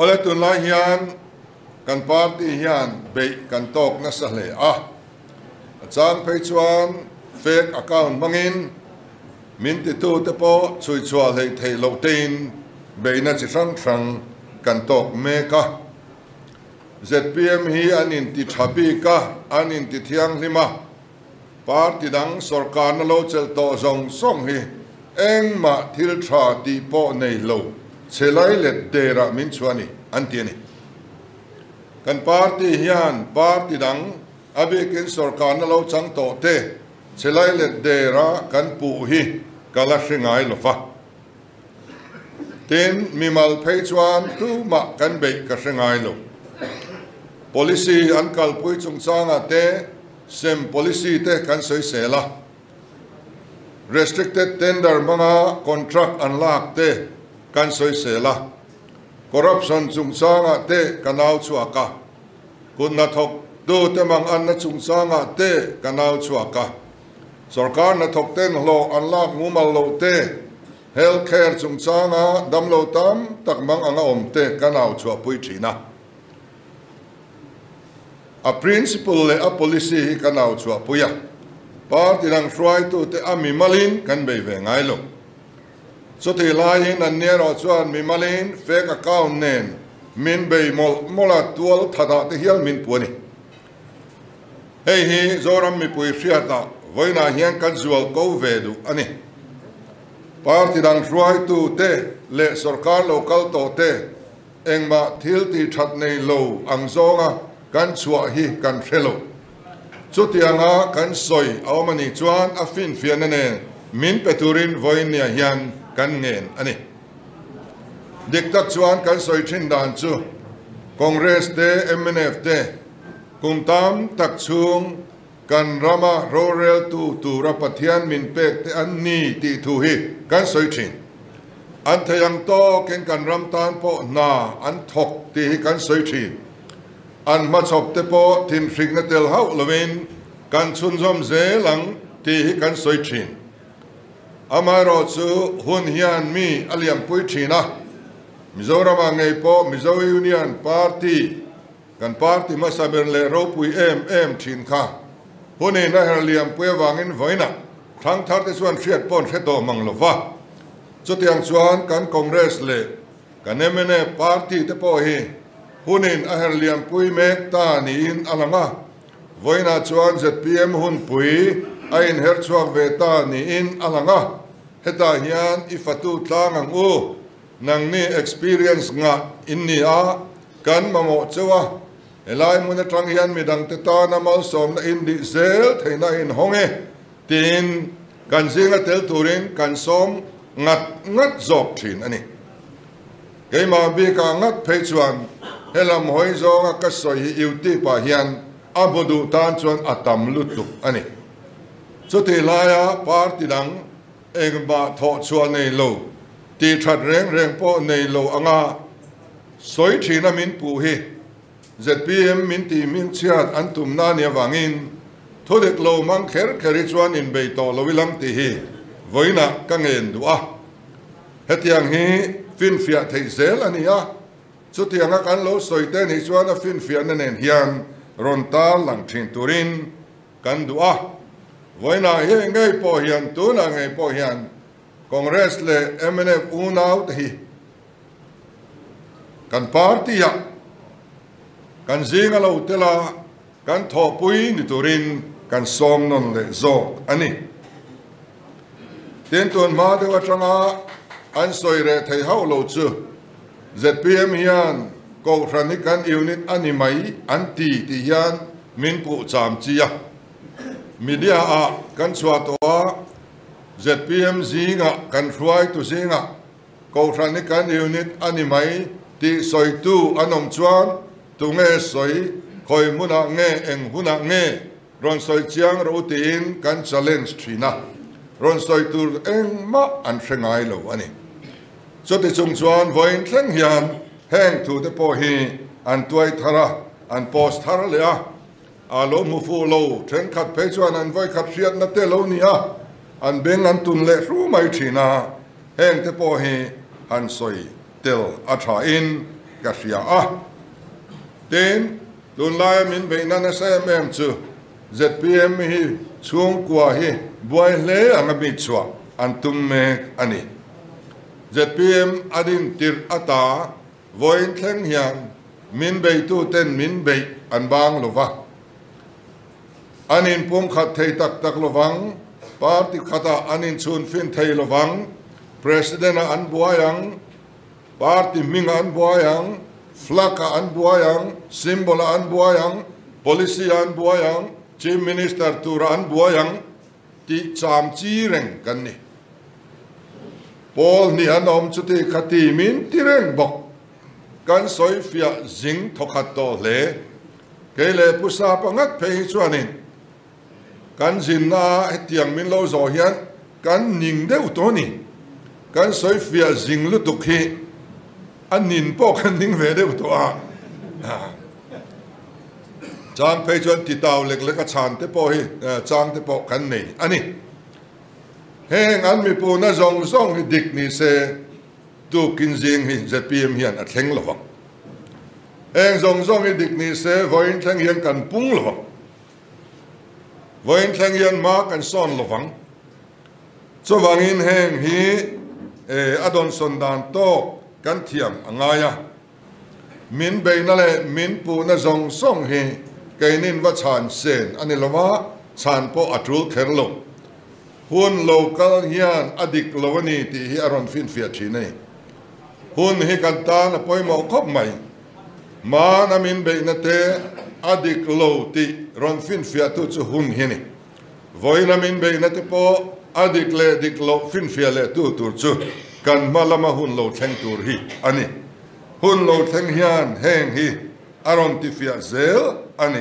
ole tun lai hian kan party hian be kan tok na sa hle a chang phei chuan fake account mangin min ti tu te po chui chua lei thei lo tein be na chi sang sang kan tok me ka ZPM hi anin ti thabi ka anin ti thiang lima party dang sarkar na lo chel to zong song hi eng ma thil tha ti po nei lo chelai let dera min chuani antiani kan party hian party dang abikin sarkar na lo chang to te chelai let dera kan pu hi kala hringai lo fa tin mimal phei chuan tu ma kan be ka hringai lo policy an kal pui chung changa te sem policy te kan soi sela restricted tender manga contract unlock te kan soi sela corruption chung changa te kanau chuaka kun na thok du te mang an na chung changa te kanau chuaka sarkar na thok ten lo unlock ngumal lo te healthcare chung changa dam lo tam tak mang anga om te kanau chua pui thina a principle le a policy hi kanau chua puya party lang try to te ami malin kan be ve ngai lo so te lai hin an ne ro chuan mi malin fake account nen min be mola tual thada te hial min puani hei hi zoram mi pui hriata voina hian kan zual ko ve du ani party lang try to te le sarkar local to te engma thil ti that nei lo ang zonga kan chua hi kan phelo chutianga kan soi awmani chuan a fin fian ane min peturin voinia hian kan ngen ani diktak chuan kan soi thin dan chu congress te MNF te kumtam tak chung kan rama rural tu rapathian min pek te an ni ti thu hi kan soi thin an thayang to ken kan ram tan po na an thok ti hi kan soi thin an ma chop te po tin hring na tel hau lovin kan chun zom ze lang ti hi kan soi thin amai ro chu hun hian mi aliam pui thina Mizoram ngai po Mizo Union Party kan party ma saber le ro pui em thin kha huni na herliam pui wangin voina thang thar te chuan hriat pon hreto manglova chutiang chuan kan congress le kan MNA party te po hi hunin a herliam pui mek ta ni in alanga voina chuan ZPM hun pui a in her chuak ve ta ni in alanga heta hian ifatu tlang ang u nang ni experience nga inni a kan mamo chewa elai mun atang hian midang te ta na mal som na in di zel theina in honge tin kan zinga tel turin kan som ngat zok thin ani keima bi ka ngat phei chuan helam hoi zonga ka soi iuti pa hian abudu tan chuan atam lutu ani chuti laya party dang engba tho chuan nei lo ti that reng po nei lo anga soi thina min pu hi ZPM min ti min chiat antum na nia wangin thodek lo mang kheri chuan in be to lo wilang ti hi voina ka ngen du a hetiang hi fin fia thei zel ania chutianga kan lo soite ni chuan a fin fia na nen hian ronta lang thin turin kan du a voina hi ngai po hian tu na ngai po hian congress le MNF unau hi kan party ya kan zinga lo tela kan tho pui ni turin kan som non le zo ani ten ton ma de watanga an soire thei hau lo chu ZPM hian ko ranikan unit animai anti ti hian min pu cham chia media a kan chwa to ZPM zinga kan ruai tu zinga ko ranikan unit animai ti soi tu anom chuan tu nge soi khoi muna nge eng huna nge ron soi chiang ro tin kan challenge thina ron soi tu eng ma an hrengai lo ani so ti chung chuan voin thleng hian heng thu te po hi an tuai thara an post thara le a alo mu fu lo then khat pe chuan an voi khat riat na te lo ni a an beng an tun le ru mai thina heng te po hi han soi tel a tha in ka ria a ten tun lai min be na na sa mem chu ZPM hi chung kwa hi boy le anga mi chwa antum me ani ZPM adin tir ata voin thleng hiam min be tu ten min be an bang lova anin pum khat thei tak tak lovang party khata anin chun fin thei lovang president an buayang party minga an buayang flaka an buayang symbol an buayang policy an buayang chief minister tura an buayang ti cham chi reng kan ni Paul ni anom chuti khati min tireng bok kan soi fia jing thokat to le kele pusa pangat phei chuanin kan jinna tiang min lo zo hian kan ning deuh to ni kan soi fia jing lu tuk hi anin po kan ning ve deuh to a chang phei chuan ti taw lek lek a chan te po hi chang te po kan nei ani heng an mi pu na zong zong hi dik ni se tu kin jing hi ZPM hian a thleng lo heng zong zong hi dik ni se voin thleng hian kan pung lo voin thleng hian ma kan son lo wang cho wangin heng hi adon son dan to kan thiam angaya min be na le min pu na zong song hi kainin wa chan sen ani lova chan po atul kherlo hun local hian adik lowani ti hi aron fin fia thine hun hi kan ta na poimo khop mai ma na min be na te adik lo ti ron fin fia tu chu hun hi ni voi na min be na te po adik le dik lo fin fia le tu tur chu kan malama hun lo thleng tur hi ani hun lo thleng hian heng hi aron ti fia zel ani